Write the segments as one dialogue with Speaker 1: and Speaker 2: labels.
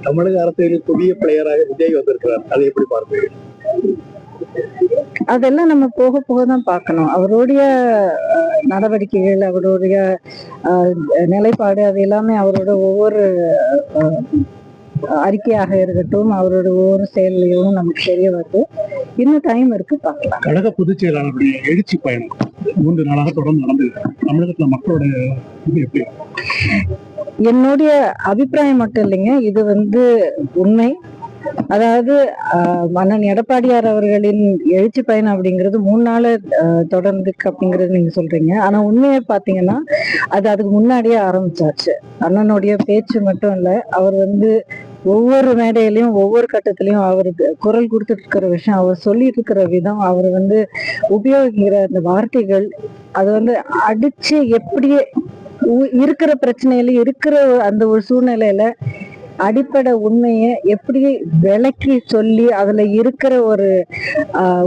Speaker 1: தமிழக அரசியலில் புதிய பிளேயராக விஜய் வந்திருக்கிறார், அதை எப்படி பார்க்கிறீர்கள்?
Speaker 2: அதெல்லாம் நம்ம போக போக தான் பார்க்கணும். அவருடைய நடவடிக்கைகள், அவருடைய நிலைப்பாடு, அது எல்லாமே அவரோட ஒவ்வொரு அறிக்கையாக இருக்கட்டும், அவரோட ஒவ்வொரு செயலையும் நமக்கு தெரிய வருது. இன்னும் டைம் இருக்கு, பார்க்கலாம்.
Speaker 1: கழக பொதுச் செயலாளருடைய எழுச்சி பயணம் 3 நாளாக தொடர்ந்து நடந்திருக்கு. தமிழகத்துல மக்களோட இது எப்படி?
Speaker 2: என்னுடைய அபிப்பிராயம் மட்டும் இல்லைங்க, இது உண்மை. அதாவது அண்ணன் எடப்பாடியார் அவர்களின் எழுச்சி பயணம் அப்படிங்கிறது 3 நாள் தொடர்ந்து அப்படிங்கிறது நீங்க சொல்றீங்க. ஆனா உண்மையை பாத்தீங்கன்னா அதுக்கு முன்னாடியே ஆரம்பிச்சாச்சு. அண்ணனுடைய பேச்சு மட்டும் இல்ல, அவர் ஒவ்வொரு மேடையிலையும் ஒவ்வொரு கட்டத்திலையும் அவருக்கு குரல் கொடுத்துட்டு இருக்கிற விஷயம், அவர் சொல்லிட்டு இருக்கிற விதம், அவர் உபயோகிக்கிற அந்த வார்த்தைகள், அது அடிச்சு எப்படியே இருக்கிற பிரச்சனையில இருக்கிற அந்த ஒரு சூழ்நிலையில அடிப்படை உண்மையை எப்படி விளக்கி சொல்லி அதுல இருக்கிற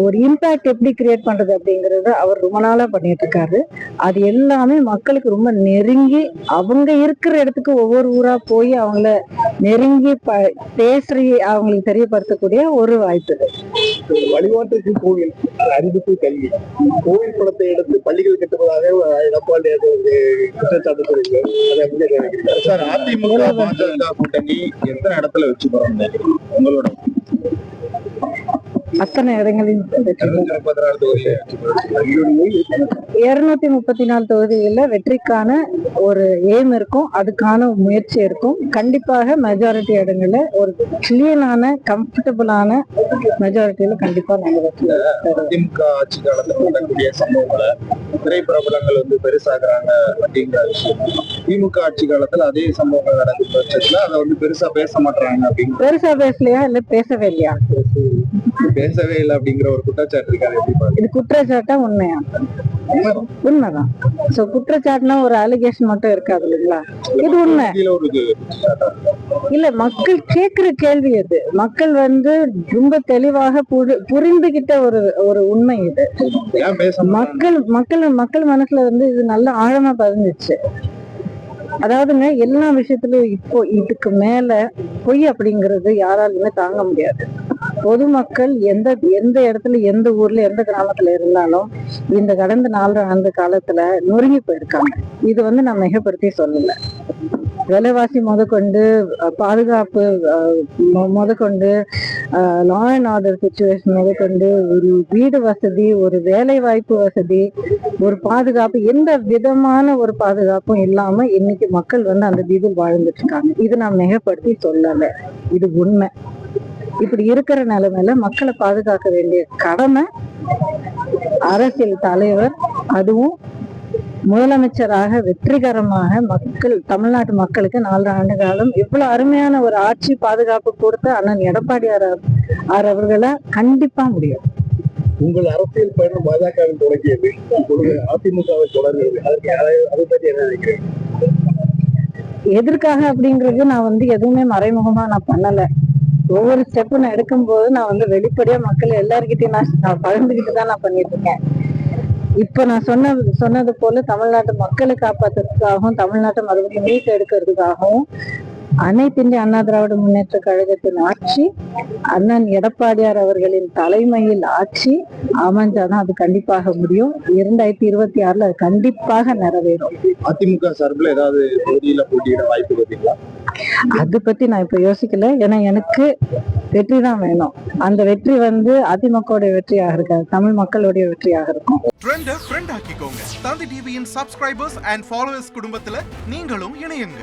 Speaker 2: ஒரு இம்பாக்ட் எப்படி கிரியேட் பண்றது அப்படிங்கறத அவர் ரொம்ப நாளா பண்ணிட்டு இருக்காரு. அது எல்லாமே மக்களுக்கு ரொம்ப நெருங்கி, அவங்க இருக்கிற இடத்துக்கு ஒவ்வொரு ஊரா போய் அவங்கள நெருங்கி பேசி அவங்களுக்கு தெரியப்படுத்தக்கூடிய ஒரு வாய்ப்பு.
Speaker 1: வழிபாட்டுக்கு கோவில், அறிவுக்கு கல்வி, கோவில் பணத்தை எடுத்து பள்ளிகள் கட்டுவதாக எடப்பாடி குற்றச்சாட்டு சொல்லியிருக்காரு.
Speaker 3: சார், அதிமுக பாஜக கூட்டணி எத்தனை இடத்துல வச்சு போறாங்க உங்களோட?
Speaker 2: அத்தனை இடங்களில் 234 தொகுதிகளில் வெற்றிக்கான ஒரு எய்ம் இருக்கும், அதுக்கான முயற்சி இருக்கும். கண்டிப்பாக மெஜாரிட்டி இடங்கள்ல ஒரு கிளீனான கம்ஃபர்டபுளான மெஜாரிட்டியில கண்டிப்பா நாங்கள்
Speaker 3: திமுக ஆட்சி காலத்தில் நடக்கக்கூடிய சம்பவங்களை திரைப்பிரபலங்கள் பெருசாக்குறாங்க அப்படிங்கிற விஷயம். திமுக ஆட்சி காலத்துல அதே சம்பவங்கள் நடக்கும் பட்சத்துல அதை பெருசா பேச மாட்டாங்க. அப்படின்னு
Speaker 2: பெருசா பேசலையா இல்ல பேசவே இல்லையா?
Speaker 3: பேசவே இல்லை அப்படிங்கிற ஒரு குற்றச்சாட்டு இருக்காரு.
Speaker 2: இது குற்றச்சாட்டா உண்மையா? உண்மைதான். சோ குற்றச்சாட்டுனா ஒரு அலிகேஷன் மட்டும் இருக்காது இல்லைங்களா? இது உண்மை இல்ல. மக்கள் கேட்கிற கேள்வி அது. மக்கள் ரொம்ப தெளிவாக புரிந்துகிட்ட ஒரு உண்மை இது. மக்கள் மனசுல இது நல்ல ஆழமா பதிஞ்சிச்சு. அதாவதுங்க, எல்லா விஷயத்திலும் இப்போ இதுக்கு மேல பொய் அப்படிங்கிறது யாராலுமே தாங்க முடியாது. பொதுமக்கள் எந்த இடத்துல, எந்த ஊர்ல, எந்த கிராமத்துல இருந்தாலும் இந்த கடந்த 4 ஆண்டு காலத்துல நொறுங்கி போயிருக்காங்க. இது நான் மிகப்படுத்தி சொல்லல. விலைவாசி முதற்கொண்டு, பாதுகாப்பு முதற்கொண்டு, லா அண்ட் ஆர்டர் சிச்சுவேஷன் முதற்கொண்டு, ஒரு வீடு வசதி, ஒரு வேலை வாய்ப்பு வசதி, ஒரு பாதுகாப்பு, எந்த விதமான ஒரு பாதுகாப்பும் இல்லாம இன்னைக்கு மக்கள் அந்த இதில் வாழ்ந்துட்டு இருக்காங்க. இது நான் மிகப்படுத்தி சொல்லல, இது உண்மை. இப்படி இருக்கிற நிலைமையில மக்களை பாதுகாக்க வேண்டிய கடமை அரசியல் தலைவர், அதுவும் முதலமைச்சராக வெற்றிகரமாக தமிழ்நாட்டு மக்களுக்கு 4 ஆண்டு காலம் இவ்வளவு அருமையான ஒரு ஆட்சி பாதுகாப்பு கொடுத்த அண்ணன் எடப்பாடியார் அவர்களை கண்டிப்பா முடியும்.
Speaker 1: உங்கள் அரசியல் பயணம் பாஜகவில் தொடங்கியது, அதிமுகவை தொடர்கிறது. அதை பற்றி என்ன நினைக்கிறேன்?
Speaker 2: எதற்காக அப்படிங்கிறது நான் எதுவுமே மறைமுகமா நான் பண்ணல. ஒவ்வொரு ஸ்டெப்பும் நான் எடுக்கும் போது நான் வெளிப்படையா மக்கள் எல்லார்கிட்டையும் நான் பகிர்ந்துகிட்டு தான் நான் பண்ணிட்டு இருக்கேன். இப்ப நான் சொன்னது போல தமிழ்நாட்டு மக்களை காப்பாற்றுறதுக்காகவும், தமிழ்நாட்டை மறுபடியும் மீட்டு எடுக்கிறதுக்காகவும் அனைத்து இந்திய அண்ணா திராவிட முன்னேற்ற கழகத்தின் ஆட்சி, அண்ணன் எடப்பாடியார் அவர்களின் தலைமையில் ஆட்சி அமைஞ்சாதான் அது கண்டிப்பாக முடியும். 2026 அது கண்டிப்பாக நிறைவேறும்.
Speaker 3: அதிமுக சார்பில் ஏதாவது தொகுதியில போட்டியிட வாய்ப்பு பார்த்தீங்களா?
Speaker 2: அதை பத்தி நான் இப்ப யோசிக்கல. ஏன்னா எனக்கு வெற்றி தான் வேணும். அந்த வெற்றி அதிமுகவுடைய வெற்றியாக இருக்காது, தமிழ் மக்களுடைய வெற்றியாக இருக்கும்.
Speaker 4: தந்தி டிவியின் சப்ஸ்கிரைபர்ஸ் அண்ட் ஃபாலோவர்ஸ் குடும்பத்துல நீங்களும் இணையுங்க.